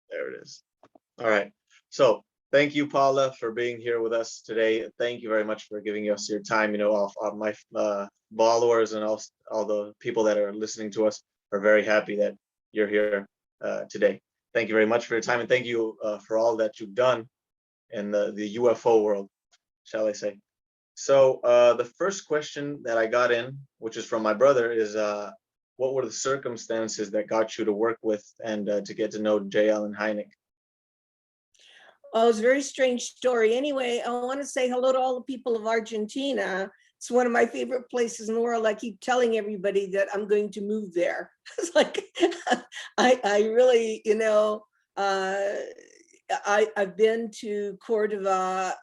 There it is. All right. So thank you, Paula, for being here with us today. Thank you very much for giving us your time. All my followers and all the people that are listening to us are very happy that you're here today. Thank you very much for your time, and thank you for all that you've done in the UFO world, shall I say. So the first question that I got in, which is from my brother, is what were the circumstances that got you to work with and to get to know J. Allen Hynek? Well, it was a very strange story. Anyway, I want to say hello to all the people of Argentina. It's one of my favorite places in the world. I keep telling everybody that I'm going to move there. It's like, I really, I've been to Cordova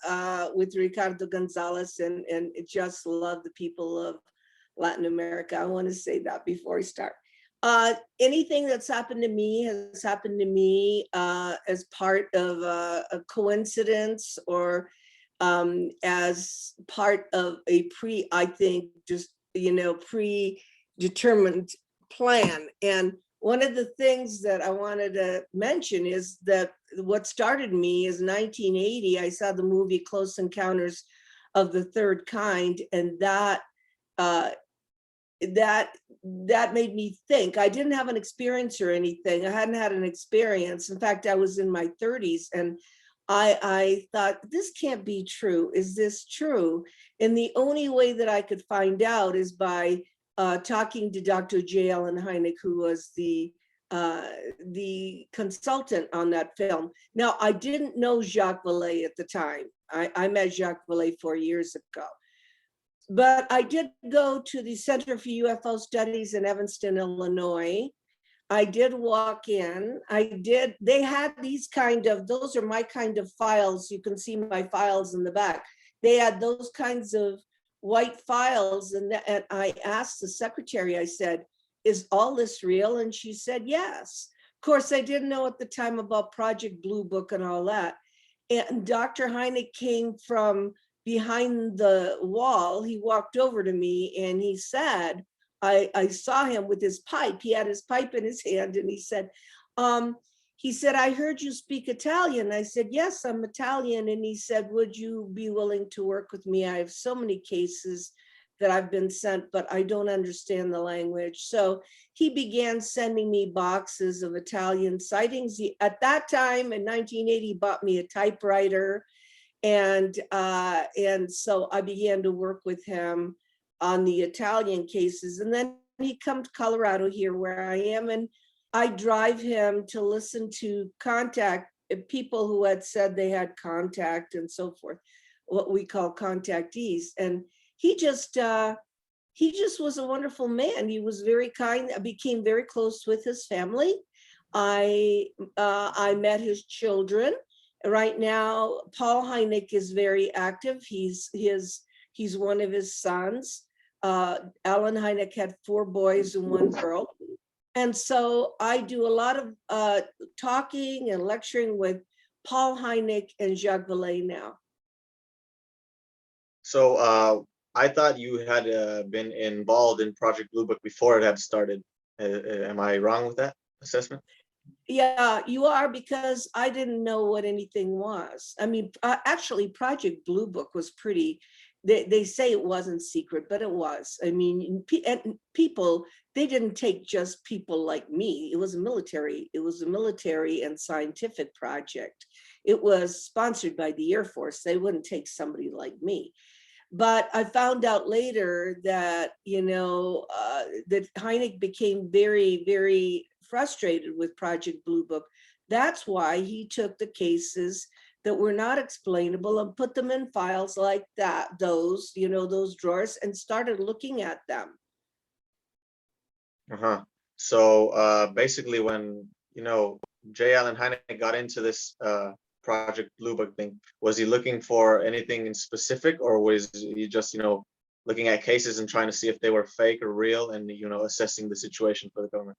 with Ricardo Gonzalez and just love the people of Latin America. I want to say that before I start. Anything that's happened to me has happened to me as part of a coincidence or as part of a predetermined plan. And one of the things that I wanted to mention is that what started me is 1980. I saw the movie Close Encounters of the Third Kind, and that made me think. I didn't have an experience or anything. I hadn't had an experience. In fact, I was in my 30s, and I thought, this can't be true. Is this true? And the only way that I could find out is by talking to Dr. J. Allen Hynek, who was the consultant on that film. Now, I didn't know Jacques Vallée at the time. I met Jacques Vallée 4 years ago. But I did go to the Center for UFO Studies in Evanston, Illinois. I did walk in. They had these those are my kind of files. You can see my files in the back. They had those kinds of white files. And I asked the secretary, I said, is all this real? And she said, yes. Of course, I didn't know at the time about Project Blue Book and all that. And Dr. Hynek came from behind the wall. He walked over to me and he said, I saw him with his pipe. He had his pipe in his hand, and he said, I heard you speak Italian. I said, yes, I'm Italian. And he said, would you be willing to work with me? I have so many cases that I've been sent, but I don't understand the language. So he began sending me boxes of Italian sightings. At that time in 1980, bought me a typewriter. And so I began to work with him on the Italian cases. And then he come to Colorado here where I am, and I drive him to listen to contact people who had said they had contact and so forth, what we call contactees. And he just was a wonderful man. He was very kind. I became very close with his family. I met his children. Right now, Paul Hynek is very active. He's one of his sons. Allen Hynek had 4 boys and 1 girl. And so I do a lot of talking and lecturing with Paul Hynek and Jacques Vallée now. So I thought you had been involved in Project Blue Book before it had started. Am I wrong with that assessment? Yeah, you are, because I didn't know what anything was. I mean, actually, Project Blue Book was pretty, they say it wasn't secret, but it was. I mean, people, they didn't take just people like me. It was a military and scientific project. It was sponsored by the Air Force. They wouldn't take somebody like me. But I found out later that, that Hynek became very, very frustrated with Project Blue Book. That's why he took the cases that were not explainable and put them in files like that, those drawers, and started looking at them. Uh-huh. So basically when, J. Allen Hynek got into this Project Blue Book thing, was he looking for anything in specific, or was he just, looking at cases and trying to see if they were fake or real and, assessing the situation for the government?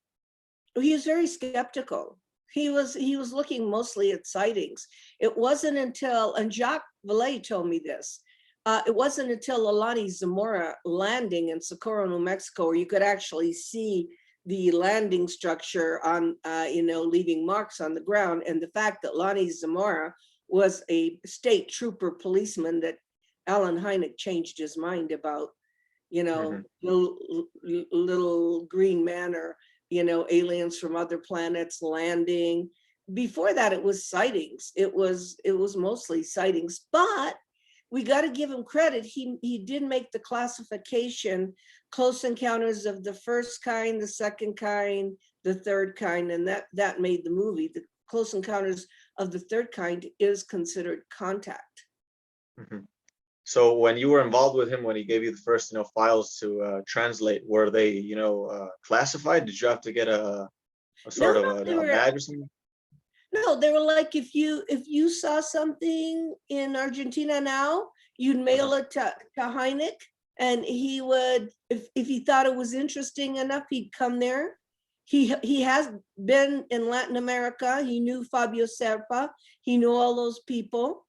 He was very skeptical. He was looking mostly at sightings. It wasn't until, and Jacques Vallée told me this, it wasn't until Alani Zamora landing in Socorro, New Mexico, where you could actually see the landing structure on, leaving marks on the ground, and the fact that Lonnie Zamora was a state trooper policeman that Alan Hynek changed his mind about, Hmm. little green man or, aliens from other planets landing. Before that, it was sightings. It was mostly sightings, but we got to give him credit. He did make the classification close encounters of the first kind, the second kind, the third kind, and that made the movie. The close encounters of the third kind is considered contact. Hmm. So when you were involved with him, when he gave you the first, files to translate, were they, classified? Did you have to get a No, sort of no, they a were badge or something? no, they were like, if you saw something in Argentina now, you'd Uh-huh. mail it to Hynek, and he would, if he thought it was interesting enough, he'd come there. He has been in Latin America. He knew Fabio Serpa. He knew all those people.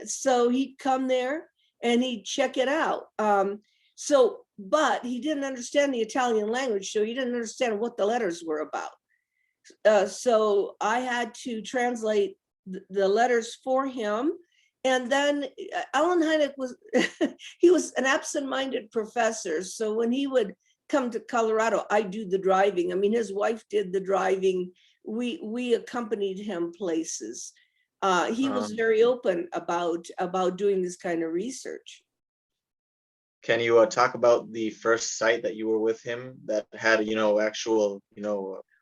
So he'd come there and he'd check it out. But he didn't understand the Italian language, so he didn't understand what the letters were about. So I had to translate the letters for him. And then Alan Hynek was, he was an absent-minded professor. So when he would come to Colorado, I do the driving. I mean, his wife did the driving. We accompanied him places. He was Um, very open about doing this kind of research. can you talk about the first site that you were with him that had, actual,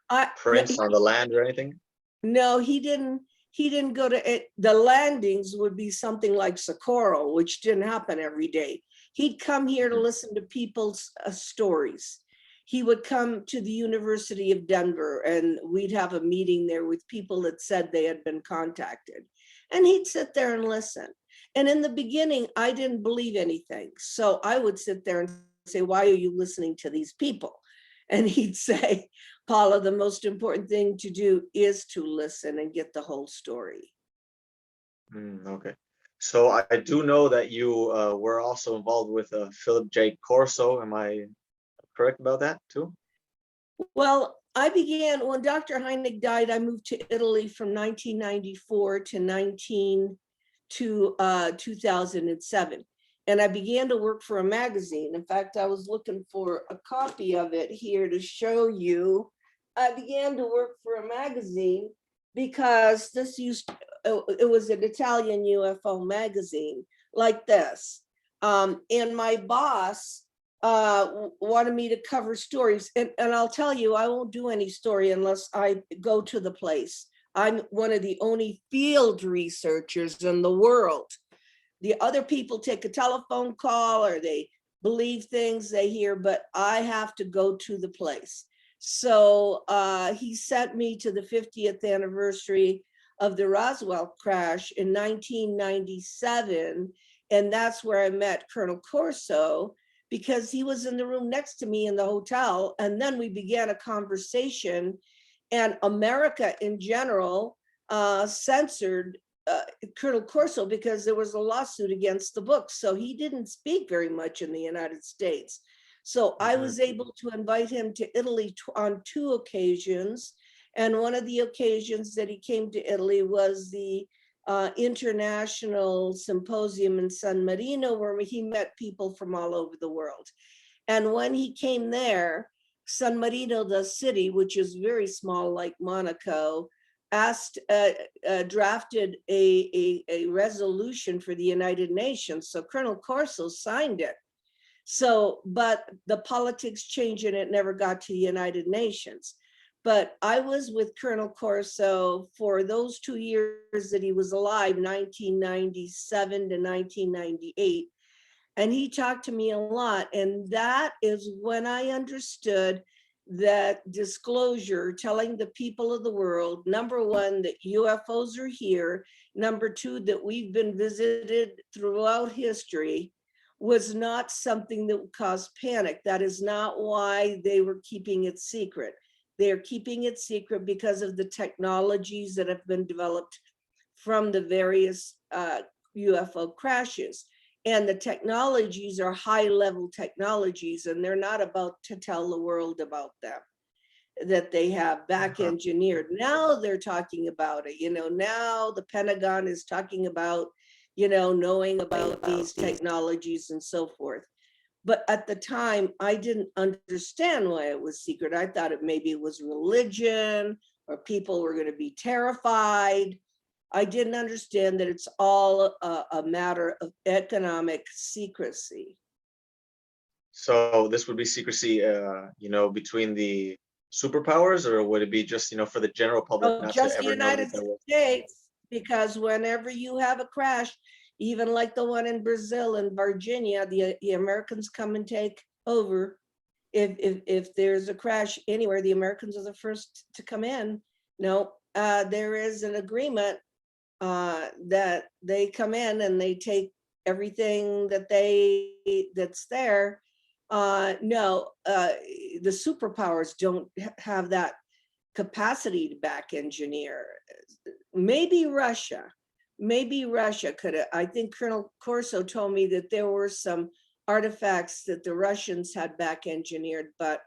I, prints on the land or anything? No, he didn't go to it. The landings would be something like Socorro, which didn't happen every day. He'd come here to Mhm. listen to people's stories. He would come to the University of Denver and we'd have a meeting there with people that said they had been contacted. And he'd sit there and listen. And in the beginning, I didn't believe anything. So I would sit there and say, "Why are you listening to these people?" And he'd say, "Paula, the most important thing to do is to listen and get the whole story." Okay. So I do know that you were also involved with Philip J. Corso. Am I correct about that too? Well, I began when Dr. Hynek died. I moved to Italy from 1994 to 2007. And I began to work for a magazine. In fact, I was looking for a copy of it here to show you. I began to work for a magazine because it was an Italian UFO magazine like this. And my boss wanted me to cover stories. And I'll tell you, I won't do any story unless I go to the place. I'm one of the only field researchers in the world. The other people take a telephone call or they believe things they hear, but I have to go to the place. So he sent me to the 50th anniversary of the Roswell crash in 1997. And that's where I met Colonel Corso, because he was in the room next to me in the hotel. And then we began a conversation, and America in general censored Colonel Corso because there was a lawsuit against the book. So he didn't speak very much in the United States. So I Mhm. was able to invite him to Italy on 2 occasions. And one of the occasions that he came to Italy was the international symposium in San Marino, where he met people from all over the world. And when he came there, San Marino, the city, which is very small like Monaco, drafted a resolution for the United Nations. So Colonel Corso signed it. So, but the politics changed and it never got to the United Nations. But I was with Colonel Corso for those 2 years that he was alive, 1997 to 1998. And he talked to me a lot. And that is when I understood that disclosure, telling the people of the world, number one, that UFOs are here, number two, that we've been visited throughout history, was not something that would cause panic. That is not why they were keeping it secret. They're keeping it secret because of the technologies that have been developed from the various UFO crashes. And the technologies are high level technologies, and they're not about to tell the world about them, that they have back Uh-huh. engineered. Now they're talking about it. Now the Pentagon is talking about, knowing about these technologies and so forth. But at the time, I didn't understand why it was secret. I thought maybe it was religion, or people were going to be terrified. I didn't understand that it's all a matter of economic secrecy. So this would be secrecy, between the superpowers, or would it be just, for the general public Oh, not to just the ever know that United there was? States, because whenever you have a crash, even like the one in Brazil and Virginia, the Americans come and take over. If there's a crash anywhere, the Americans are the first to come in. No, there is an agreement that they come in and they take everything that's there. No, the superpowers don't have that capacity to back engineer. Maybe Russia could have. I think Colonel Corso told me that there were some artifacts that the Russians had back engineered, but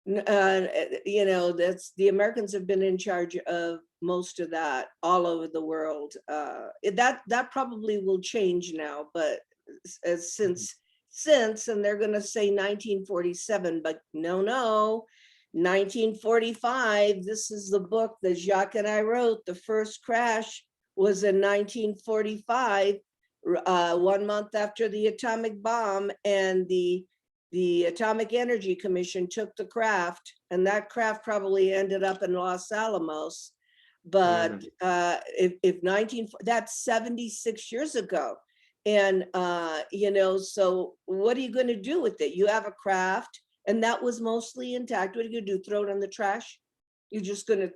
that's the Americans have been in charge of most of that all over the world. That probably will change now, but Mhm. since and they're going to say 1947, but no, 1945. This is the book that Jacques and I wrote. The first crash was in 1945, 1 month after the atomic bomb, and the Atomic Energy Commission took the craft, and that craft probably ended up in Los Alamos. But Mhm. if 19, that's 76 years ago. And, so what are you going to do with it? You have a craft, and that was mostly intact. What are you going to do? Throw it in the trash? You're just going to,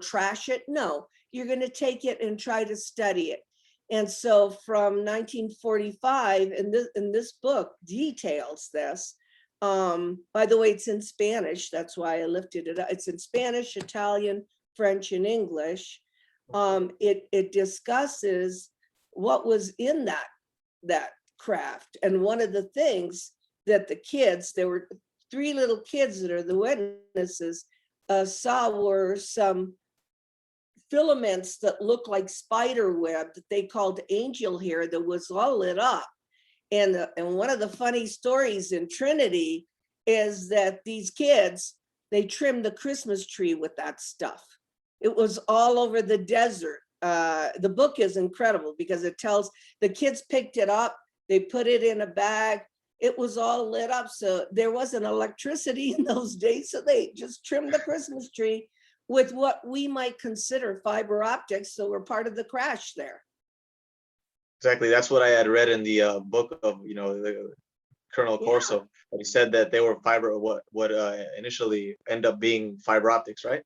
trash it? No, you're going to take it and try to study it. And so from 1945, and this book details this. By the way, it's in Spanish. That's why I lifted it up. It's in Spanish, Italian, French, and English. It discusses what was in that craft. And one of the things that the kids, there were 3 little kids that are the witnesses, saw were some filaments that looked like spider web that they called angel hair that was all lit up. And one of the funny stories in Trinity is that these kids, they trimmed the Christmas tree with that stuff. It was all over the desert. The book is incredible because it tells the kids picked it up, they put it in a bag. It was all lit up. So there wasn't electricity in those days. So they just trimmed the Christmas tree with what we might consider fiber optics. So we're part of the crash there. Exactly. That's what I had read in the book of, the Colonel Yeah, Corso. But he said that they were what initially end up being fiber optics, right?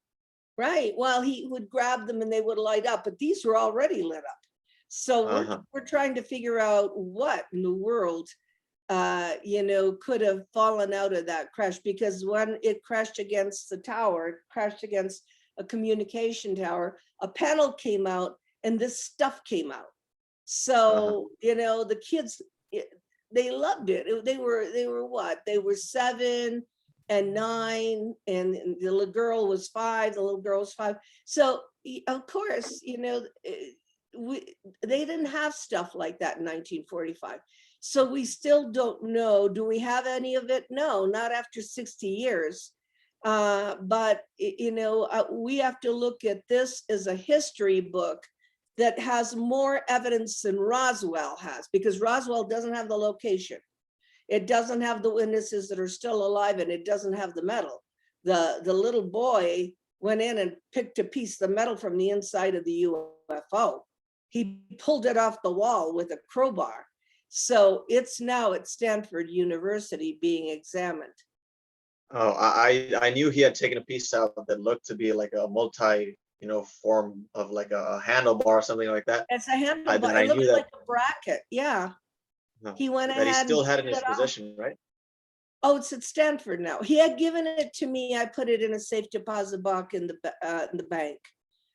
right. Well, he would grab them and they would light up, but these were already lit up. So Uh-huh. we're trying to figure out what in the world could have fallen out of that crash, because when it crashed against the tower, it crashed against a communication tower, a panel came out and this stuff came out. Uh-huh. So, the kids, they loved it. They were what? They were 7 and 9, and the little girl was 5, the little girl was 5. So, of course, they didn't have stuff like that in 1945. So we still don't know. Do we have any of it? No, not after 60 years. But we have to look at this as a history book that has more evidence than Roswell has, because Roswell doesn't have the location. It doesn't have the witnesses that are still alive, and it doesn't have the metal. The little boy went in and picked a piece of the metal from the inside of the UFO. He pulled it off the wall with a crowbar. So it's now at Stanford University being examined. Oh, I knew he had taken a piece out that looked to be like a multi, form of like a handlebar or something like that. It's a Then handlebar. I It knew looks like a bracket. Yeah. He went that he ahead and still had in pulled his it off. possession, right? Oh, it's at Stanford now. He had given it to me. I put it in a safe deposit box in the bank.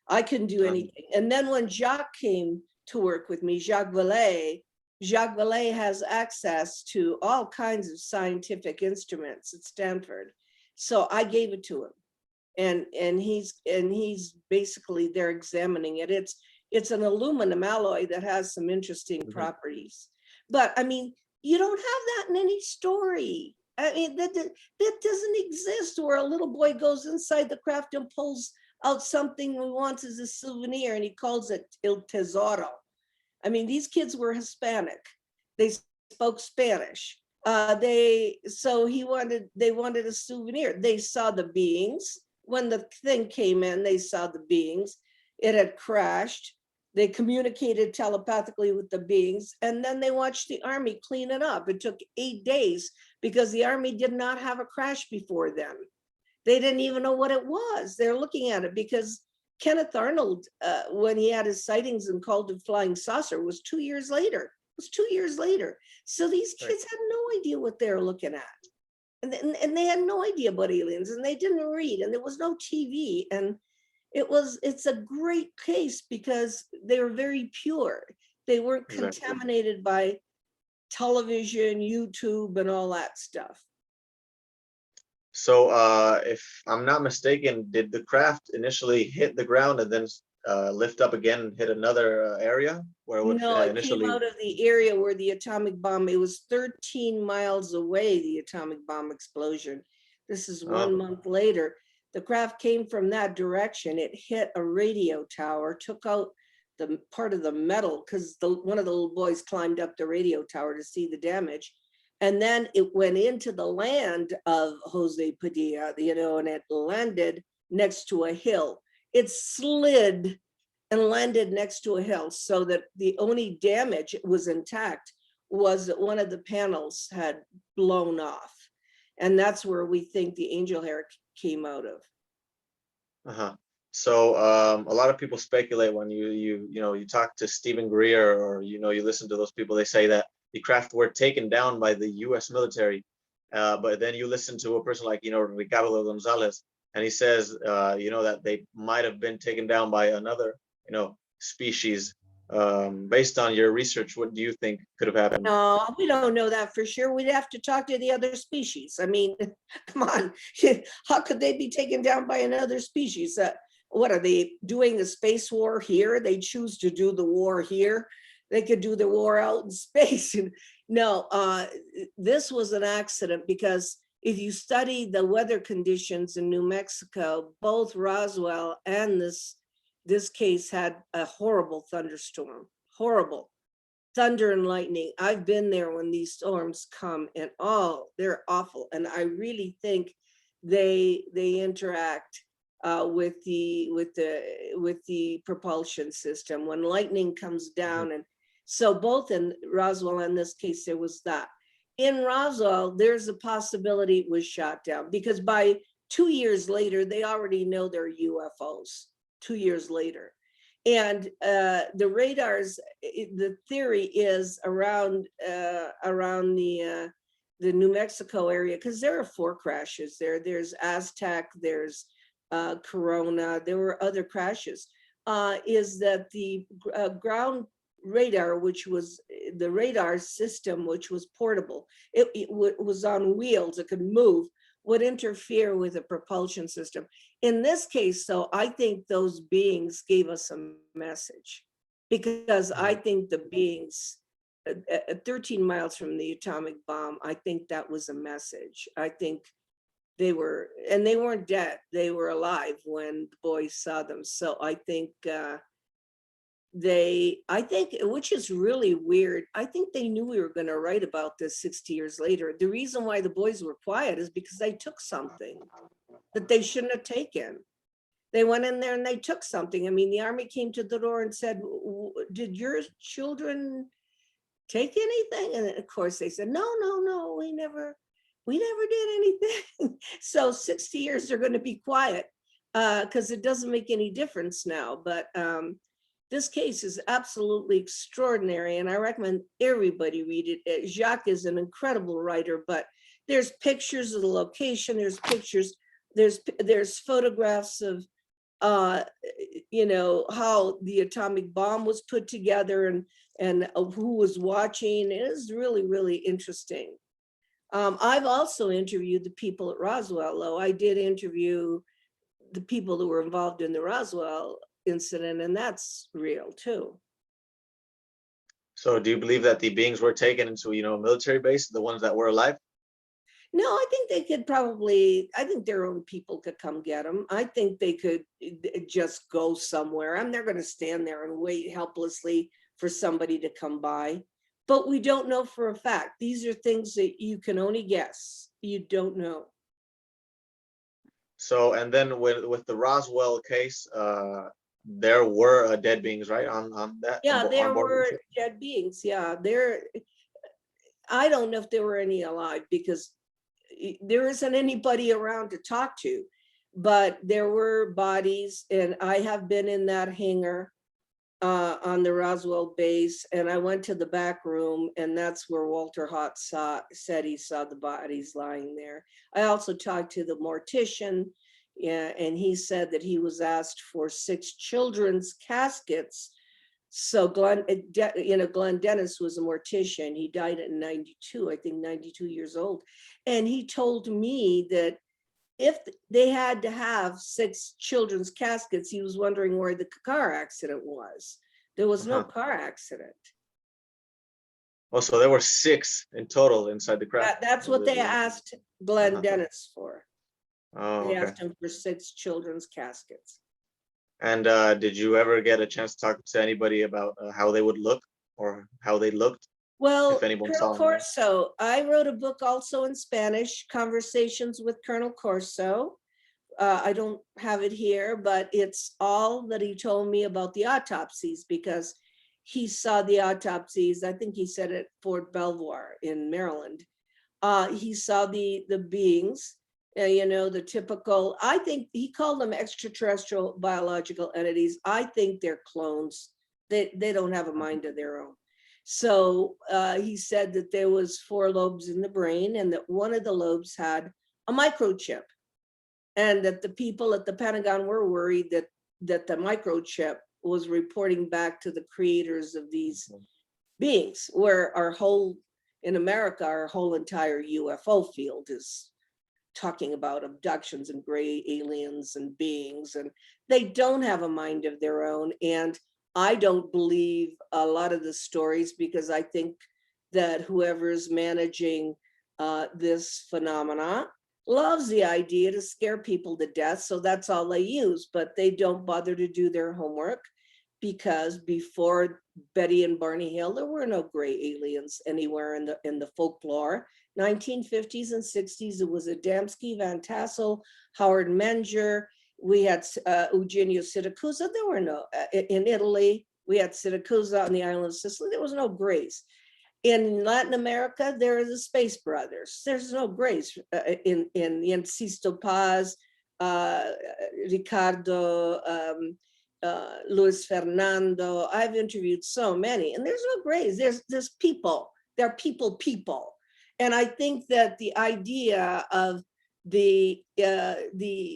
I couldn't do Uh-huh. anything. And then when Jacques came to work with me, Jacques Vallée, Jacques Vallée has access to all kinds of scientific instruments at Stanford. So I gave it to him. And he's basically there examining it. It's an aluminum alloy that has some interesting Mhm. properties. But I mean, you don't have that in any story. I mean, that doesn't exist, where a little boy goes inside the craft and pulls out something he wants as a souvenir and he calls it El Tesoro. I mean, these kids were Hispanic. They spoke Spanish. They wanted a souvenir. They saw the beings. When the thing came in, they saw the beings. It had crashed. They communicated telepathically with the beings, and then they watched the army clean it up. It took 8 days because the army did not have a crash before then. They didn't even know what it was. They're looking at it because Kenneth Arnold, when he had his sightings and called it flying saucer, was 2 years later. It was 2 years later. So these Right. kids had no idea what they were looking at. And they had no idea about aliens, and they didn't read, and there was no TV. And it's a great case because they were very pure. They weren't Exactly. contaminated by television, YouTube, and all that stuff. So, if I'm not mistaken, did the craft initially hit the ground and then lift up again and hit another area where it would No, it came initially? out of the area where the atomic bomb, it was 13 miles away, the atomic bomb explosion. This is 1 month later. The craft came from that direction. It hit a radio tower, took out the part of the metal because one of the little boys climbed up the radio tower to see the damage. And then it went into the land of Jose Padilla, and it landed next to a hill. It slid and landed next to a hill, so that the only damage, it was intact, was that one of the panels had blown off. And that's where we think the angel hair came out of. Uh-huh. So, a lot of people speculate when you talk to Stephen Greer, or you listen to those people. They say that the craft were taken down by the U.S. military, but then you listen to a person like Ricardo Gonzalez, and he says that they might have been taken down by another species. Based on your research, what do you think could have happened? No, we don't know that for sure. We'd have to talk to the other species. I mean, come on, how could they be taken down by another species? What are they doing, the space war here? They choose to do the war here. They could do the war out in space. No, this was an accident, because if you study the weather conditions in New Mexico, both Roswell and this case had a horrible thunderstorm, horrible thunder and lightning. I've been there when these storms come, and they're awful. And I really think they interact with the propulsion system when lightning comes Mhm. down. And so both in Roswell and this case, there was that. In Roswell, there's a possibility it was shot down, because by 2 years later, they already know they're UFOs. 2 years later. And the radars, the theory is around the New Mexico area, because there are 4 crashes there. There's Aztec, there's Corona, there were other crashes. Is that the ground radar, which was the radar system, which was portable, it was on wheels, it could move, would interfere with the propulsion system. In this case, though, I think those beings gave us a message, because I Mhm. think the beings, 13 miles from the atomic bomb, I think that was a message. I think they weren't dead. They were alive when the boys saw them. So I think which is really weird, I think they knew we were going to write about this 60 years later. The reason why the boys were quiet is because they took something that they shouldn't have taken. They went in there and they took something. I mean, the army came to the door and said, did your children take anything? And of course they said, no, we never did anything. So 60 years they're going to be quiet, because it doesn't make any difference now. But this case is absolutely extraordinary, and I recommend everybody read it. Jacques is an incredible writer, but there's pictures of the location, there's pictures, there's photographs of uh, how the atomic bomb was put together, and who was watching. It is really, really interesting. I've also interviewed the people at Roswell, though. I did interview the people that were involved in the Roswell incident, and that's real too. So do you believe that the beings were taken into, a military base, the ones that were alive? No, I think they could probably, I think their own people could come get them. I think they could just go somewhere. I'm not going to stand there and wait helplessly for somebody to come by. But we don't know for a fact. These are things that you can only guess. You don't know. So, and then with the Roswell case, there were dead beings, right, on that Yeah, on there board of the were ship. dead beings. Yeah, there. I don't know if there were any alive because there isn't anybody around to talk to. But there were bodies, and I have been in that hangar on the Roswell base, and I went to the back room, and that's where Walter Hott said he saw the bodies lying there. I also talked to the mortician, yeah, and he said that he was asked for 6 children's caskets. So Glenn Dennis was a mortician. He died at 92, I think 92 years old. And he told me that if they had to have 6 children's caskets, he was wondering where the car accident was. There was no Uh-huh. car accident. Oh, so there were 6 in total inside the craft. That's what they asked Glenn Uh-huh. Dennis for. Oh, They okay. asked him for 6 children's caskets. And did you ever get a chance to talk to anybody about how they would look or how they looked, if Well, anyone Colonel saw them? Corso, I wrote a book also in Spanish, Conversations with Colonel Corso. I don't have it here, but it's all that he told me about the autopsies, because he saw the autopsies. I think he said at Fort Belvoir in Maryland. He saw the beings, the typical. I think he called them extraterrestrial biological entities. I think they're clones. They don't have a mind of their own. So he said that there was 4 lobes in the brain, and that one of the lobes had a microchip, and that the people at the Pentagon were worried that the microchip was reporting back to the creators of these beings, where in America, our whole entire UFO field is talking about abductions and gray aliens and beings, and they don't have a mind of their own. And I don't believe a lot of the stories, because I think that whoever's managing this phenomena loves the idea to scare people to death. So that's all they use, but they don't bother to do their homework, because before Betty and Barney Hill, there were no gray aliens anywhere in the folklore. 1950s and 60s, it was Adamski, Van Tassel, Howard Menger. We had Eugenio Siracusa. There were no, in Italy, we had Siracusa on the island of Sicily. There was no grays. In Latin America, there are the Space Brothers. There's no grays in Sisto Paz, Ricardo, Luis Fernando. I've interviewed so many, and there's no grays. There's people. They're people. And I think that the idea of the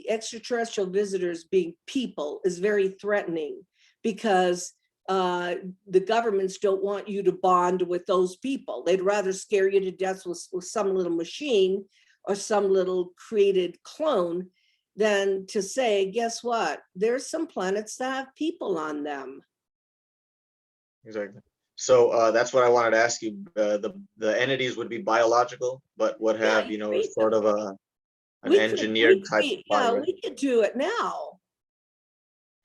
extraterrestrial visitors being people is very threatening, because the governments don't want you to bond with those people. They'd rather scare you to death with some little machine or some little created clone than to say, guess what? There's some planets that have people on them. Exactly. So that's what I wanted to ask you. The entities would be biological, but would Yeah, have, you create them. sort of an engineered type of body, right? We could do it now.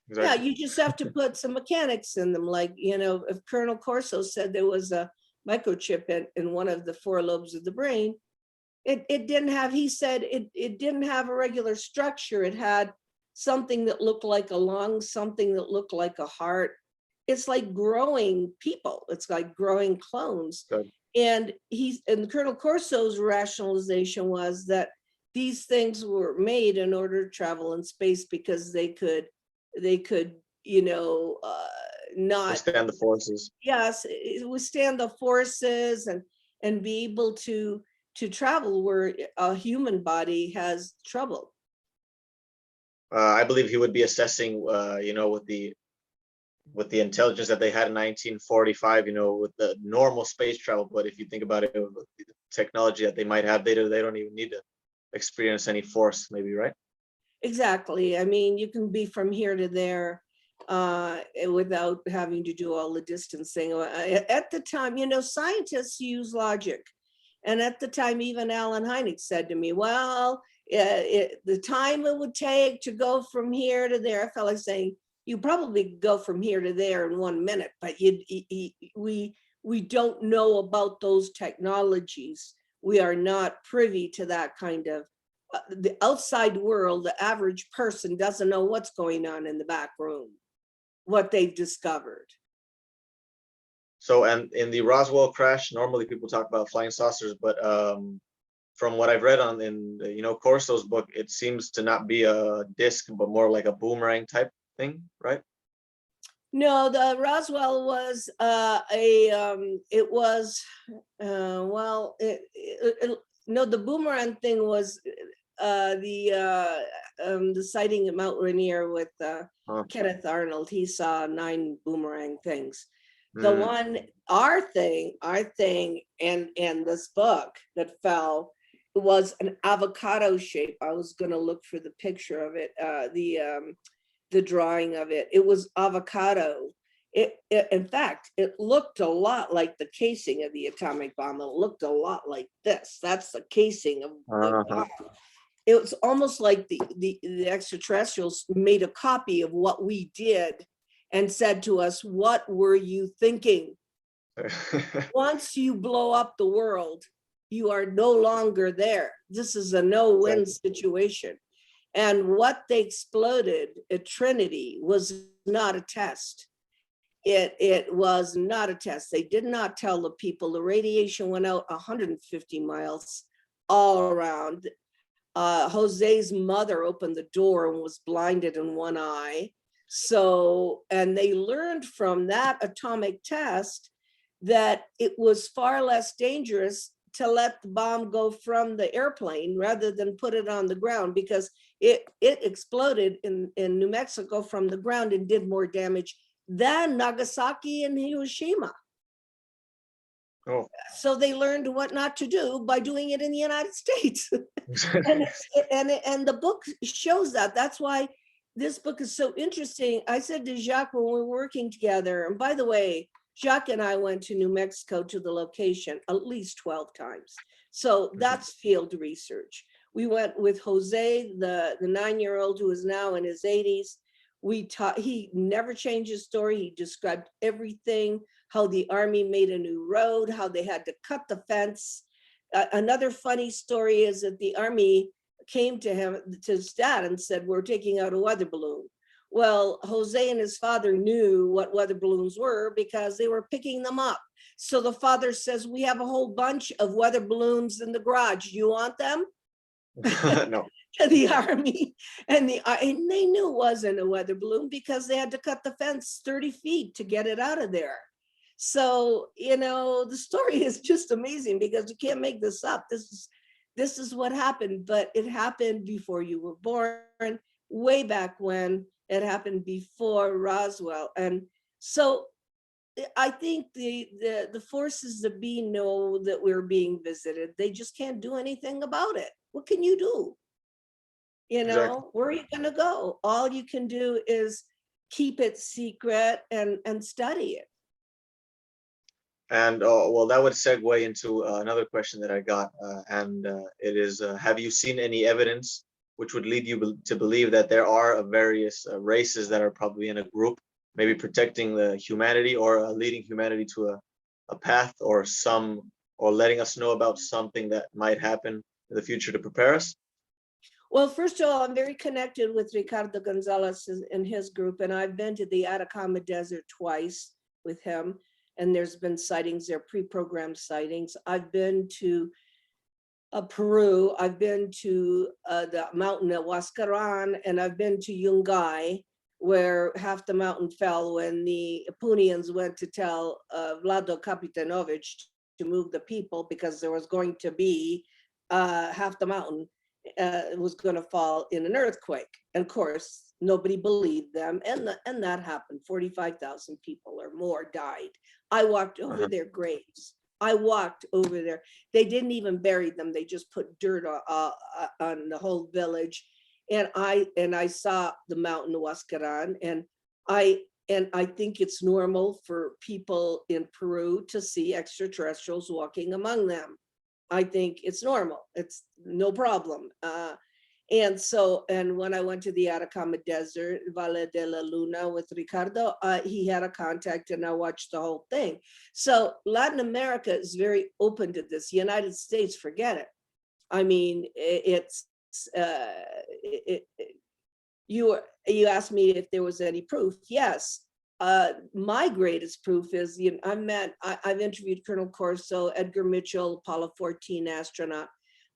Yeah, Exactly. you just have to put some mechanics in them. Like, if Colonel Corso said there was a microchip in one of the 4 lobes of the brain, it didn't have, he said it didn't have a regular structure. It had something that looked like a lung, something that looked like a heart. It's like growing people. It's like growing clones. Good. And Colonel Corso's rationalization was that these things were made in order to travel in space, because they could not, Withstand the forces. yes, withstand the forces, and be able to travel where a human body has trouble. I believe he would be assessing, with the intelligence that they had in 1945, with the normal space travel. But if you think about it, with the technology that they might have, they don't even need to experience any force, maybe, right? Exactly. I mean, you can be from here to there without having to do all the distancing. At the time, scientists use logic. And at the time, even Alan Hynek said to me, well, the time it would take to go from here to there, I felt like saying, you probably go from here to there in 1 minute, but we don't know about those technologies. We are not privy to that kind of the outside world. The average person doesn't know what's going on in the back room, what they've discovered. So, and in the Roswell crash, normally people talk about flying saucers, but from what I've read in Corso's book, it seems to not be a disc, but more like a boomerang type thing, right? No, the Roswell was no, the boomerang thing was the sighting at Mount Rainier with Huh. Kenneth Arnold. He saw 9 boomerang things. The Mm. one, our thing, and this book that fell was an avocado shape. I was going to look for the picture of it, the drawing of it. It was avocado. In fact, it looked a lot like the casing of the atomic bomb. It looked a lot like this. That's the casing of the Uh-huh. bomb. It was almost like the extraterrestrials made a copy of what we did and said to us, what were you thinking? Once you blow up the world, you are no longer there. This is a no-win situation. And what they exploded at Trinity was not a test. It was not a test. They did not tell the people. The radiation went out 150 miles all around. Jose's mother opened the door and was blinded in one eye. So, and they learned from that atomic test that it was far less dangerous to let the bomb go from the airplane rather than put it on the ground, because it exploded in New Mexico from the ground and did more damage than Nagasaki and Hiroshima. Oh. So they learned what not to do by doing it in the United States. and the book shows that. That's why this book is so interesting. I said to Jacques when we were working together, and by the way, Jacques and I went to New Mexico to the location at least 12 times. So that's field research. We went with Jose, the 9-year-old who is now in his 80s. He never changed his story. He described everything, how the Army made a new road, how they had to cut the fence. Another funny story is that the Army came to his dad and said, we're taking out a weather balloon. Well, Jose and his father knew what weather balloons were because they were picking them up. So the father says, we have a whole bunch of weather balloons in the garage. You want them? No. To the Army. And they knew it wasn't a weather balloon because they had to cut the fence 30 feet to get it out of there. So, the story is just amazing because you can't make this up. This is what happened, but it happened before you were born, way back when. It happened before Roswell. And so I think the forces that be know that we're being visited. They just can't do anything about it. What can you do? Exactly. Where are you going to go? All you can do is keep it secret and study it. And well, that would segue into another question that I got, and it is: have you seen any evidence which would lead you to believe that there are various races that are probably in a group, maybe protecting the humanity or leading humanity to a path, or letting us know about something that might happen in the future to prepare us? Well, first of all, I'm very connected with Ricardo Gonzalez and his group, and I've been to the Atacama Desert twice with him, and there's been sightings, they're pre-programmed sightings. I've been to Peru, I've been to the mountain at Huascaran, and I've been to Yungay, where half the mountain fell when the Punians went to tell Vlado Kapitanovich to move the people because there was going to be half the mountain. was going to fall in an earthquake. And of course, nobody believed them, and that happened. 45,000 people or more died. I walked over Uh-huh. their graves. I walked over there. They didn't even bury them. They just put dirt on the whole village. And I saw the mountain Huascaran, and I think it's normal for people in Peru to see extraterrestrials walking among them. I think it's normal. It's no problem. And when I went to the Atacama Desert, Valle de la Luna with Ricardo, he had a contact and I watched the whole thing. So Latin America is very open to this. United States, forget it. I mean, you asked me if there was any proof. Yes. My greatest proof is, I've interviewed Colonel Corso, Edgar Mitchell, Apollo 14 astronaut.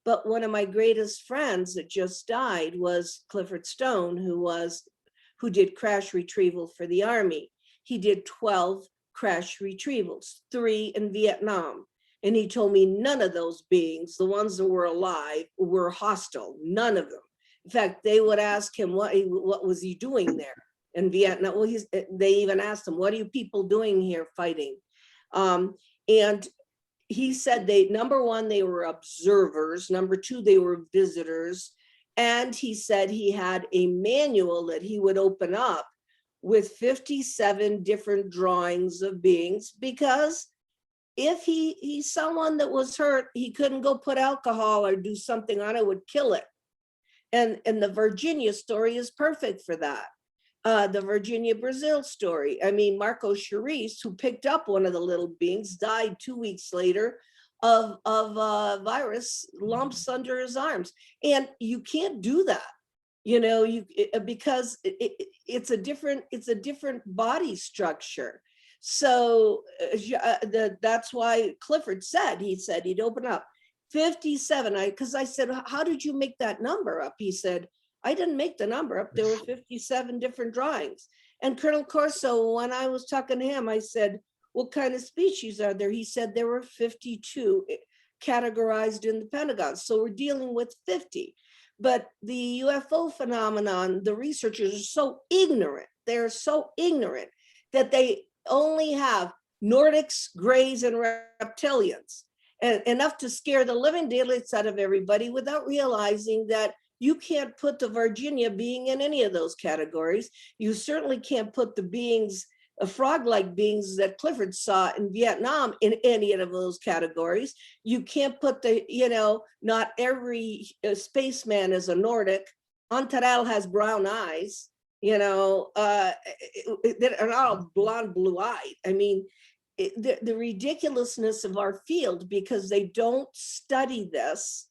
But one of my greatest friends that just died was Clifford Stone, who did crash retrieval for the Army. He did 12 crash retrievals, 3 in Vietnam. And he told me none of those beings, the ones that were alive, were hostile, none of them. In fact, they would ask him what was he doing there in Vietnam. Well, they even asked him, what are you people doing here fighting? And he said number one, they were observers. Number two, they were visitors. And he said he had a manual that he would open up with 57 different drawings of beings, because if he's someone that was hurt, he couldn't go put alcohol or do something on it, would kill it. And the Virginia story is perfect for that. The Virginia, Brazil story. I mean, Marco Charisse, who picked up one of the little beings, died 2 weeks later of virus lumps under his arms. And you can't do that, because it's a different body structure. So that's why Clifford said he'd open up 57. Because I said, how did you make that number up? He said, I didn't make the number up. There were 57 different drawings. And Colonel Corso, when I was talking to him, I said, what kind of species are there? He said there were 52 categorized in the Pentagon. So we're dealing with 50. But the UFO phenomenon, the researchers are so ignorant. They're so ignorant that they only have Nordics, Greys, and reptilians, and enough to scare the living daylights out of everybody without realizing that you can't put the Virginia being in any of those categories. You certainly can't put the beings, frog-like beings that Clifford saw in Vietnam, in any of those categories. You can't put not every spaceman is a Nordic. Antaral has brown eyes, they're not all blonde, blue-eyed. I mean, the ridiculousness of our field, because they don't study this.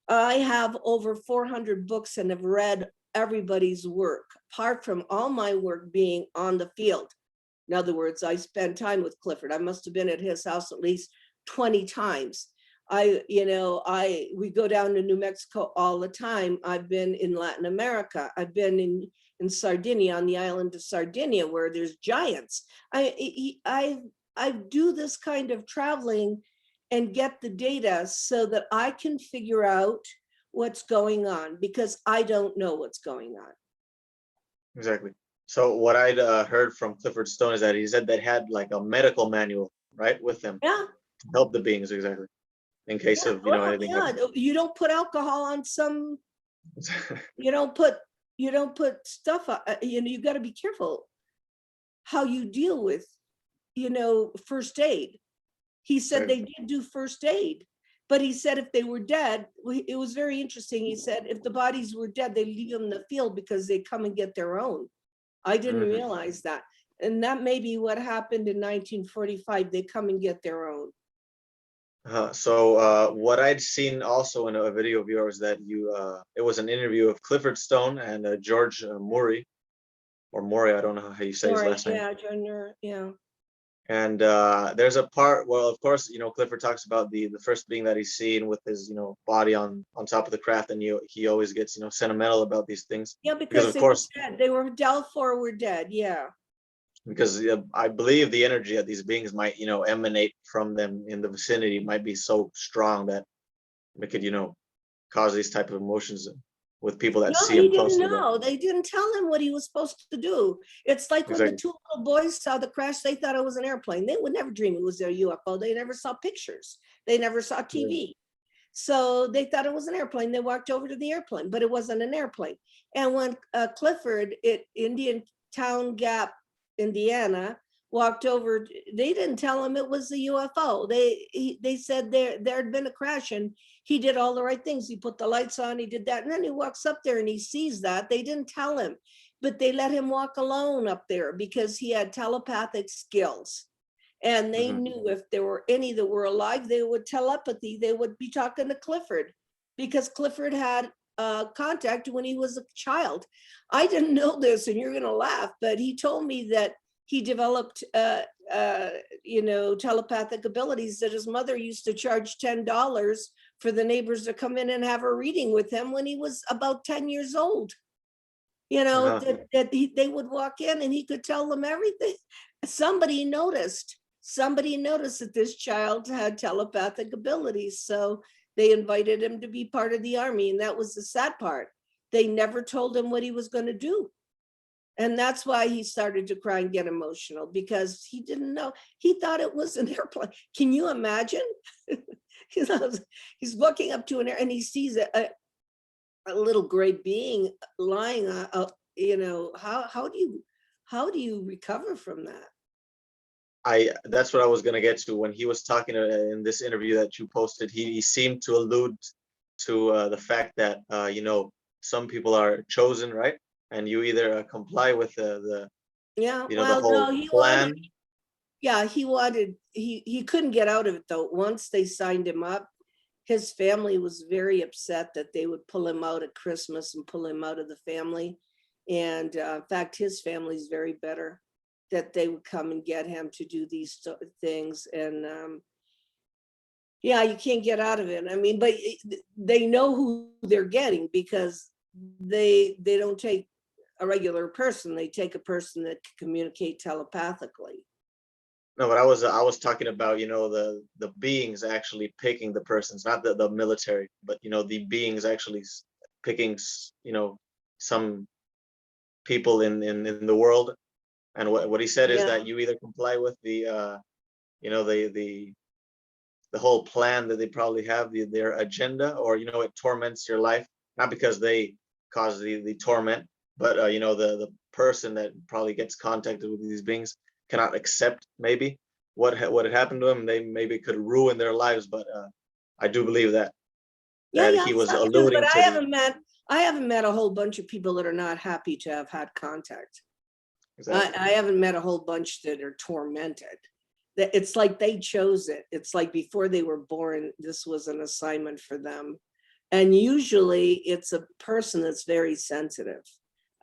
I have over 400 books and have read everybody's work, apart from all my work being on the field. In other words, I spend time with Clifford. I must have been at his house at least 20 times. We go down to New Mexico all the time. I've been in Latin America. I've been in Sardinia, on the island of Sardinia, where there's giants. I do this kind of traveling and get the data so that I can figure out what's going on, because I don't know what's going on. Exactly. So what I'd heard from Clifford Stone is that he said they had like a medical manual, right, with them Yeah. to help the beings, exactly, in case Yeah, of well, anything yeah. happens. You don't put alcohol on some. You don't put stuff. You got to be careful how you deal with, first aid. He said they did do first aid, but he said if they were dead, it was very interesting. He said if the bodies were dead, they leave them in the field because they come and get their own. I didn't realize that. And that may be what happened in 1945. They come and get their own. So what I'd seen also in a video of yours, that it was an interview of Clifford Stone and George Murray, or Maury, I don't know how you say his last name. Yeah, Junior, yeah. And there's a part, well, of course, Clifford talks about the first being that he's seen with his, body on top of the craft, and he always gets, sentimental about these things. Yeah, because of they course, were dead. They were Delphor were dead, yeah. Because I believe the energy that these beings might, emanate from them in the vicinity might be so strong that it could, cause these type of emotions with people that No, see he him didn't closely. know. They didn't tell him what he was supposed to do. It's like when the Exactly. two little boys saw the crash, they thought it was an airplane. They would never dream it was a UFO. They never saw pictures. They never saw Yeah. TV. So they thought it was an airplane. They walked over to the airplane, but it wasn't an airplane. And when Clifford at Indian Town Gap, Indiana, walked over, they didn't tell him it was a UFO. They said there had been a crash, and he did all the right things. He put the lights on, he did that. And then he walks up there and he sees that. They didn't tell him, but they let him walk alone up there because he had telepathic skills. And they Mhm. knew if there were any that were alive, they would telepathy, they would be talking to Clifford, because Clifford had contact when he was a child. I didn't know this, and you're gonna laugh, but he told me that he developed telepathic abilities, that his mother used to charge $10 for the neighbors to come in and have a reading with him when he was about 10 years old. Uh-huh. They would walk in and he could tell them everything. Somebody noticed that this child had telepathic abilities. So they invited him to be part of the army. And that was the sad part. They never told him what he was going to do. And that's why he started to cry and get emotional, because he didn't know. He thought it was an airplane. Can you imagine? He's walking up to an air and he sees a little gray being lying on, how do you recover from that? That's what I was gonna get to when he was talking in this interview that you posted. He seemed to allude to the fact that some people are chosen, right? And you either comply with Yeah, the well, whole no, he wanted, plan. yeah, he couldn't get out of it though. Once they signed him up, his family was very upset that they would pull him out at Christmas and pull him out of the family. And in fact, his family's very bitter that they would come and get him to do these things. And yeah, you can't get out of it. I mean, but they know who they're getting, because they don't take a regular person. They take a person that can communicate telepathically. No, but I was talking about the beings actually picking the persons, not the military, but the beings actually picking some people in the world. And what he said is Yeah. that you either comply with the the whole plan that they probably have, their agenda, or it torments your life, not because they cause the torment, but the person that probably gets contacted with these beings cannot accept maybe what had happened to them. They maybe could ruin their lives, but I do believe that Yeah, yeah, he was some do, but alluding to the I haven't met a whole bunch of people that are not happy to have had contact. exactly. I haven't met a whole bunch that are tormented. It's like they chose it. It's like before they were born, this was an assignment for them. And usually it's a person that's very sensitive.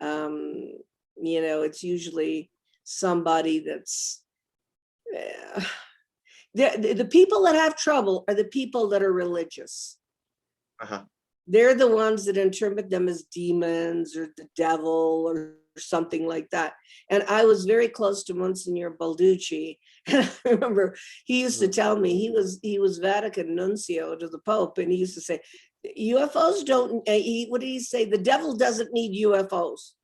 Um, it's usually somebody that's, uh, the people that have trouble are the people that are religious. Uh-huh. They're the ones that interpret them as demons or the devil or something like that. And I was very close to Monsignor Balducci. And I remember he used to Mhm. tell me, he was Vatican nuncio to the Pope, and he used to say, UFOs don't, what did he say? The devil doesn't need UFOs.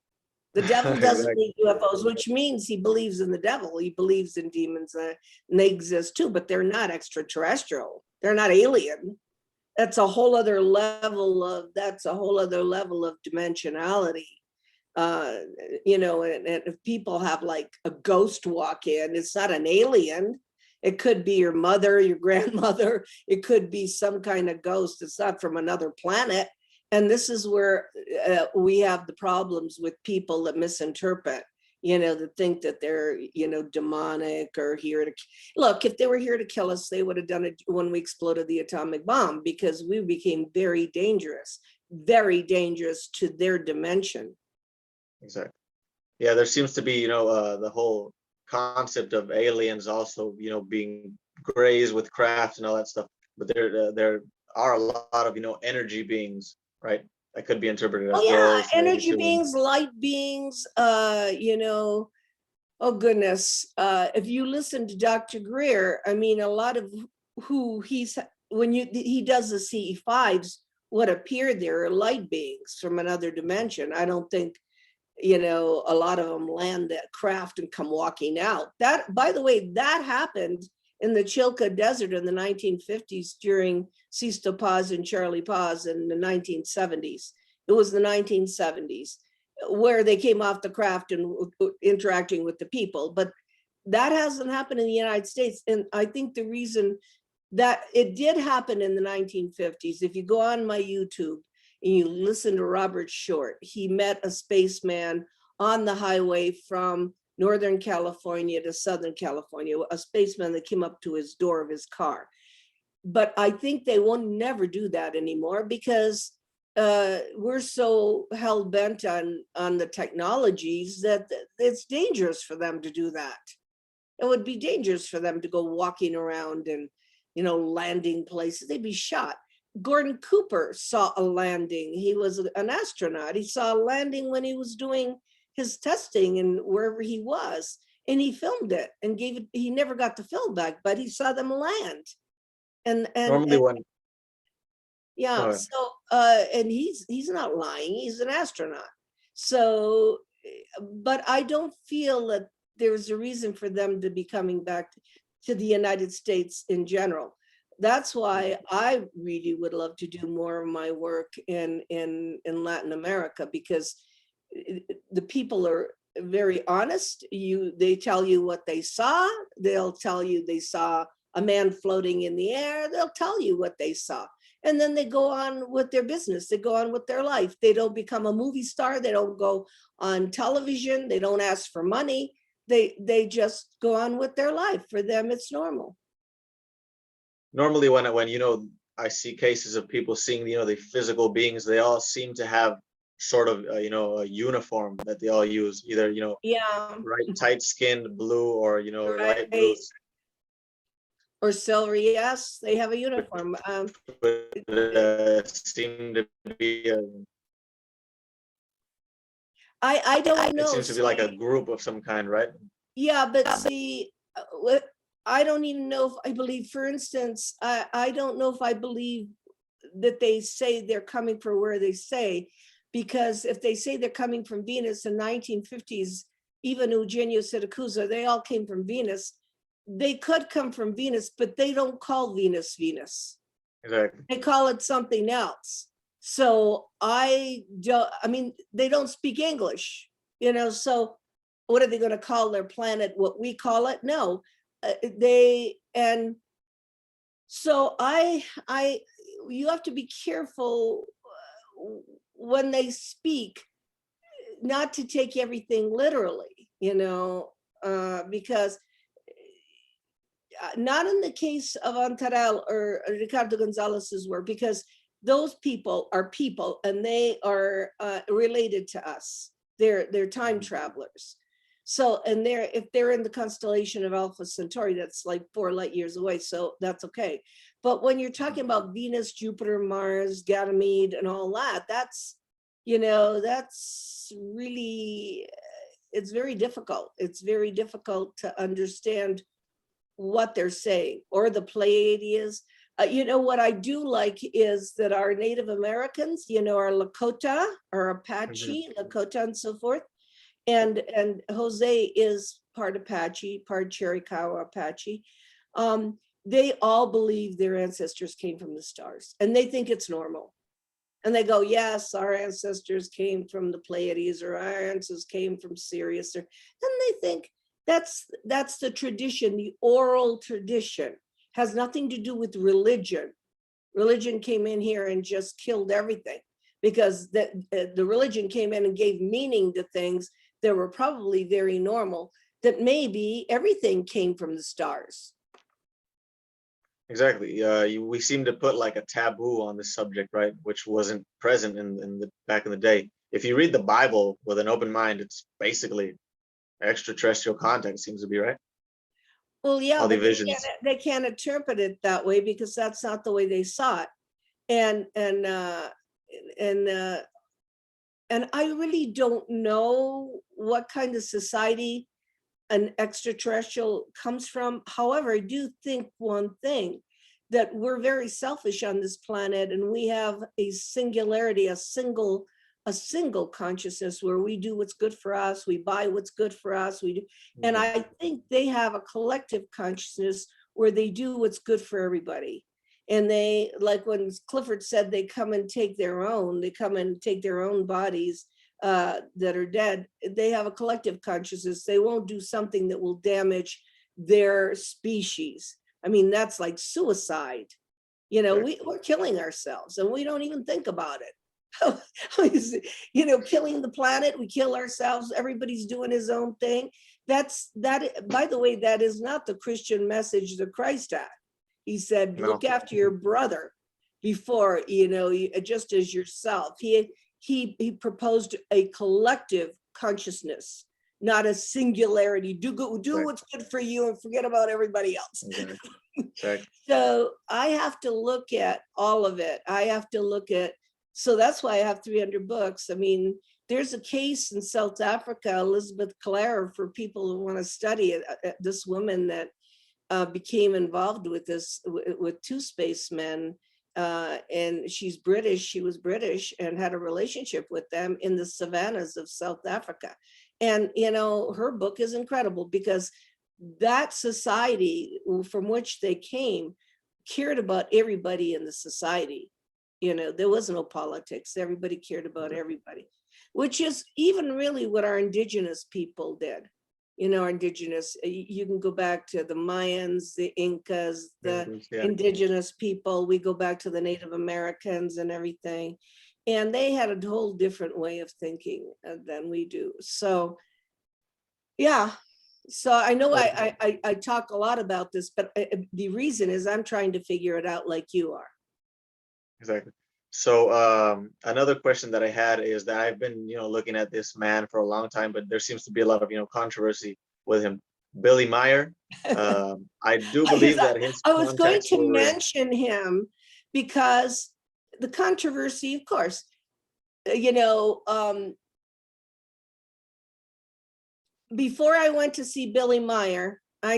The devil doesn't Exactly. need UFOs, which means he believes in the devil. He believes in demons, and they exist too, but they're not extraterrestrial. They're not alien. That's a whole other level of dimensionality. uh and if people have like a ghost walk in, it's not an alien. It could be your mother, your grandmother. It could be some kind of ghost. It's not from another planet. And this is where we have the problems with people that misinterpret, that think that they're demonic or here to look. If they were here to kill us, they would have done it when we exploded the atomic bomb, because we became very dangerous to their dimension. Exactly. Yeah, there seems to be the whole concept of aliens also being grazed with craft and all that stuff, but there are a lot of energy beings, right, that could be interpreted Oh as yeah, ghosts maybe energy too. beings, light beings, oh goodness. If you listen to Dr. Greer, I mean, a lot of who he does the CE5s what appeared there are light beings from another dimension. I don't think, a lot of them land that craft and come walking out. That, by the way, that happened in the Chilca Desert in the 1950s during Sisto Paz and Charlie Paz in the 1970s. It was the 1970s where they came off the craft and interacting with the people. But that hasn't happened in the United States. And I think the reason that it did happen in the 1950s, if you go on my YouTube and you listen to Robert Short, he met a spaceman on the highway from Northern California to Southern California, a spaceman that came up to his door of his car. But I think they will never do that anymore because we're so hell bent on the technologies that it's dangerous for them to do that. It would be dangerous for them to go walking around and, landing places. They'd be shot. Gordon Cooper saw a landing. He was an astronaut. He saw a landing when he was doing his testing and wherever he was, and he filmed it and gave it. He never got the film back, but he saw them land. And Normally when, go yeah, ahead. so and he's not lying. He's an astronaut. So, but I don't feel that there's a reason for them to be coming back to the United States in general. That's why I really would love to do more of my work in Latin America, because the people are very honest. They tell you what they saw. They'll tell you they saw a man floating in the air. They'll tell you what they saw. And then they go on with their business. They go on with their life. They don't become a movie star. They don't go on television. They don't ask for money. They just go on with their life. For them, it's normal. Normally when I see cases of people seeing the physical beings, they all seem to have sort of a uniform that they all use, either Yeah, right tight skinned blue or light blue, right. Or celery, yes, they have a uniform. seem to be I don't it know. seems to be like a See, group of some kind, right? yeah, but see, what I don't even know if I believe, for instance, I don't know if I believe that they say they're coming from where they say, because if they say they're coming from Venus in 1950s, even Eugenio Siracusa, they all came from Venus. They could come from Venus, but they don't call Venus Venus. Exactly. They call it something else. So I mean, they don't speak English, so what are they going to call their planet what we call it? No, and so you have to be careful when they speak, not to take everything literally, because not in the case of Antaral or Ricardo Gonzalez's work, because those people are people and they are related to us. They're time travelers. So, and if they're in the constellation of Alpha Centauri, that's like 4 light years away. So that's okay. But when you're talking about Venus, Jupiter, Mars, Ganymede, and all that, that's really, it's very difficult. It's very difficult to understand what they're saying, or the Pleiadians. What I do like is that our Native Americans, our Lakota, our Apache, Lakota, and so forth, and Jose is part Apache, part Chiricahua Apache. They all believe their ancestors came from the stars, and they think it's normal. And they go, yes, our ancestors came from the Pleiades, or our ancestors came from Sirius, and they think that's the tradition, the oral tradition. Has nothing to do with religion. Religion came in here and just killed everything, because the religion came in and gave meaning to things that were probably very normal, that maybe everything came from the stars. Exactly. We seem to put like a taboo on this subject, right? Which wasn't present in the back in the day. If you read the Bible with an open mind, it's basically extraterrestrial content, seems to be, right? Well, yeah, All the but visions. they can't interpret it that way, because that's not the way they saw it. And I really don't know what kind of society an extraterrestrial comes from. However, I do think one thing, that we're very selfish on this planet, and we have a singularity, a single consciousness where we do what's good for us, we buy what's good for us, we do. And Mhm. I think they have a collective consciousness where they do what's good for everybody. And they, like when Clifford said, they come and take their own, they come and take their own bodies that are dead. They have a collective consciousness. They won't do something that will damage their species. I mean, that's like suicide. You know, Right. we're killing ourselves and we don't even think about it. You know, killing the planet, we kill ourselves, everybody's doing his own thing. That, by the way, that is not the Christian message that Christ had. He said, No. look after your brother before, you know, just as yourself. He proposed a collective consciousness, not a singularity. Do Right. what's good for you and forget about everybody else. Exactly. Exactly. So I have to look at all of it. I have to look at, so that's why I have 300 books. I mean, there's a case in South Africa, Elizabeth Clare, for people who want to study it. This woman that became involved with this, with two spacemen, and she's British. She was British and had a relationship with them in the savannas of South Africa. And, you know, her book is incredible because that society from which they came cared about everybody in the society. You know, there was no politics. Everybody cared about everybody, which is even really what our indigenous people did. You know, our indigenous, you can go back to the Mayans, the Incas, the Yeah. indigenous people. We go back to the Native Americans and everything. And they had a whole different way of thinking than we do. So, yeah. So I know I talk a lot about this, but the reason is I'm trying to figure it out like you are. Exactly. So another question that I had is that I've been, looking at this man for a long time, but there seems to be a lot of, controversy with him. Billy Meyer. I do Because believe that his I was going contacts to were real. mention him because the controversy, of course, you know, before I went to see Billy Meyer, I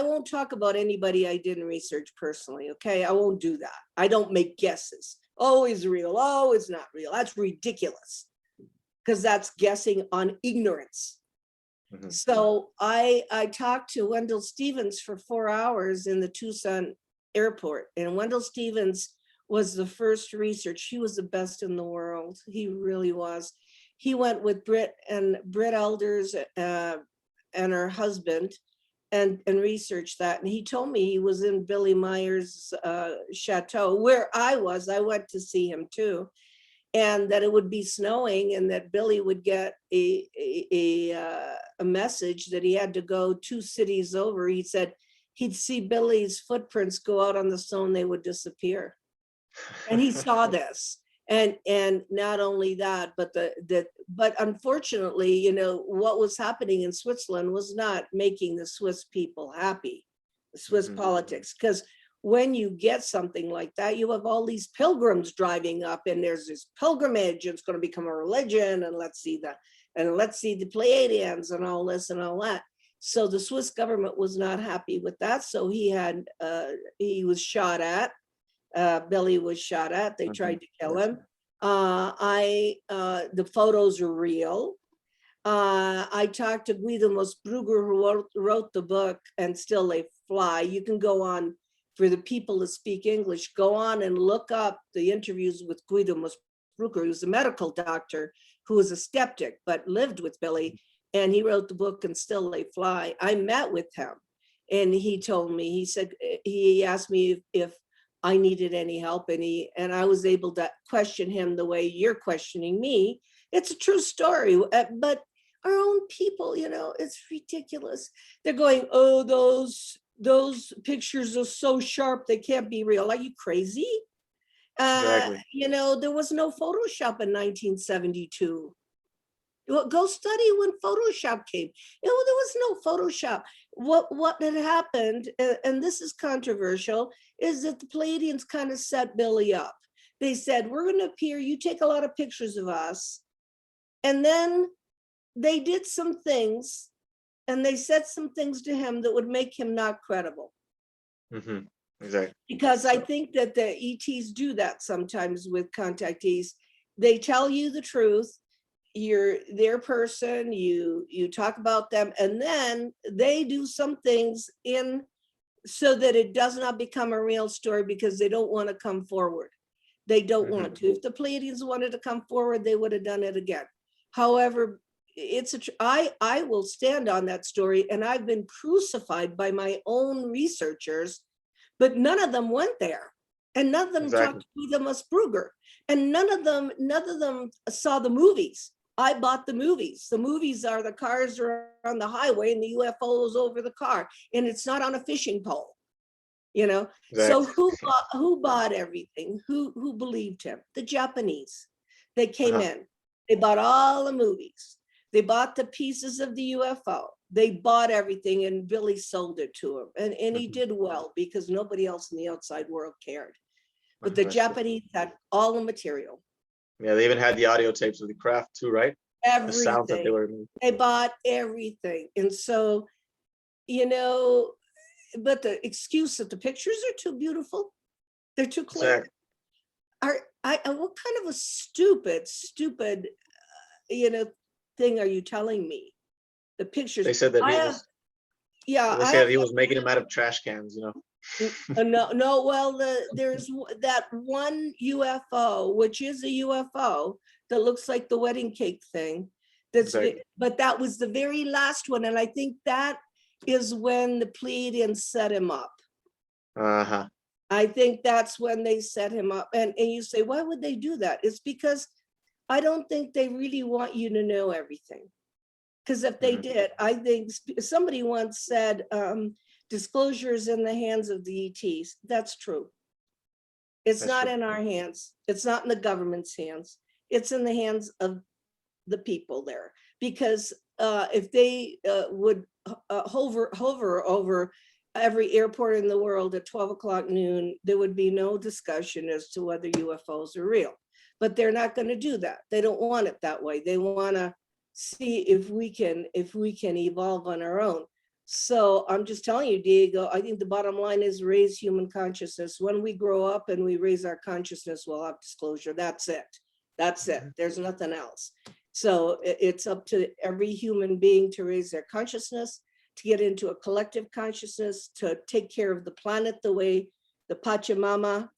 won't talk about anybody I didn't research personally. Okay, I won't do that. I don't make guesses. Oh, is real. Oh, it's not real. That's ridiculous because that's guessing on ignorance. Mhm. So I talked to Wendell Stevens for 4 hours in the Tucson airport, and Wendell Stevens was the first research. He was the best in the world. He really was. He went with Britt Elders and her husband and researched that. And he told me he was in Billy Meyer's chateau where I was. I went to see him too. And that it would be snowing and that Billy would get a message that he had to go 2 cities over. He said he'd see Billy's footprints go out on the snow and they would disappear. And he saw this. And not only that, but but unfortunately, you know, what was happening in Switzerland was not making the Swiss people happy, the Swiss Mhm. politics, because when you get something like that, you have all these pilgrims driving up, and there's this pilgrimage. It's going to become a religion, and let's see the Pleiadians and all this and all that. So the Swiss government was not happy with that. So he was shot at. Billy was shot at. They tried to kill him. The photos are real. I talked to Guido Mosbrugger, who wrote the book And Still They Fly. You can go on, for the people that speak English, go on and look up the interviews with Guido Mosbrugger, who's a medical doctor who was a skeptic, but lived with Billy. And he wrote the book And Still They Fly. I met with him and he told me, he asked me if I needed any help, and I was able to question him the way you're questioning me. It's a true story, but our own people, you know, it's ridiculous. They're going, oh, those pictures are so sharp, they can't be real. Are you crazy? Exactly. You know, there was no Photoshop in 1972. Well, go study when Photoshop came. You know, there was no Photoshop. What had happened, and this is controversial, is that the Palladians kind of set Billy up. They said, we're going to appear, you take a lot of pictures of us. And then they did some things, and they said some things to him that would make him not credible. Exactly. Because I So, think that the ETs do that sometimes with contactees. They tell you the truth, you're their person, you talk about them, and then they do some things in so that it does not become a real story because they don't want to come forward. They don't want to. If the Pleiadians wanted to come forward, they would have done it again. However, I will stand on that story, and I've been crucified by my own researchers, but none of them went there, and none of them exactly. talked to the Musbrugger, and none of them saw the movies. I bought the movies. The movies are the cars are on the highway and the UFO is over the car, and it's not on a fishing pole. So Exactly. who bought everything? Who believed him? The Japanese. They came Uh-huh. in, they bought all the movies, they bought the pieces of the UFO, they bought everything, and Billy sold it to him, and he did well because nobody else in the outside world cared, but the That's true. Japanese had all the material, Yeah, they even had the audio tapes of the craft too, right? The sounds that they everything. were making. They bought everything, and so you know but the excuse that the pictures are too beautiful, they're too clear. Exactly. What kind of a stupid you know thing are you telling me? The pictures They said that I he have, was. yeah, They I said have he was making them out of trash cans. no, well, there's that one UFO, which is a UFO that looks like the wedding cake thing. Exactly. But that was the very last one, and I think that is when the Pleiadians set him up. Uh-huh. I think that's when they set him up. And you say, why would they do that? It's because I don't think they really want you to know everything. Because if they did, I think somebody once said, disclosure is in the hands of the ETs. That's true. It's That's not true. in our hands. It's not in the government's hands. It's in the hands of the people there. Because if they would hover over every airport in the world at 12 o'clock noon, there would be no discussion as to whether UFOs are real. But they're not going to do that. They don't want it that way. They want to see if we can evolve on our own. So I'm just telling you, Diego, I think the bottom line is raise human consciousness. When we grow up and we raise our consciousness, we'll have disclosure. That's it. That's it. There's nothing else. So it's up to every human being to raise their consciousness, to get into a collective consciousness, to take care of the planet the way the Pachamama,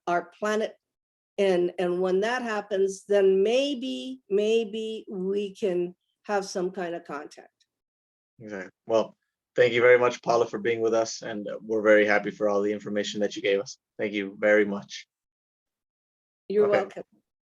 our planet. And when that happens, then maybe we can have some kind of contact. Exactly. Well, thank you very much, Paula, for being with us, and we're very happy for all the information that you gave us. Thank you very much. You're Okay. welcome.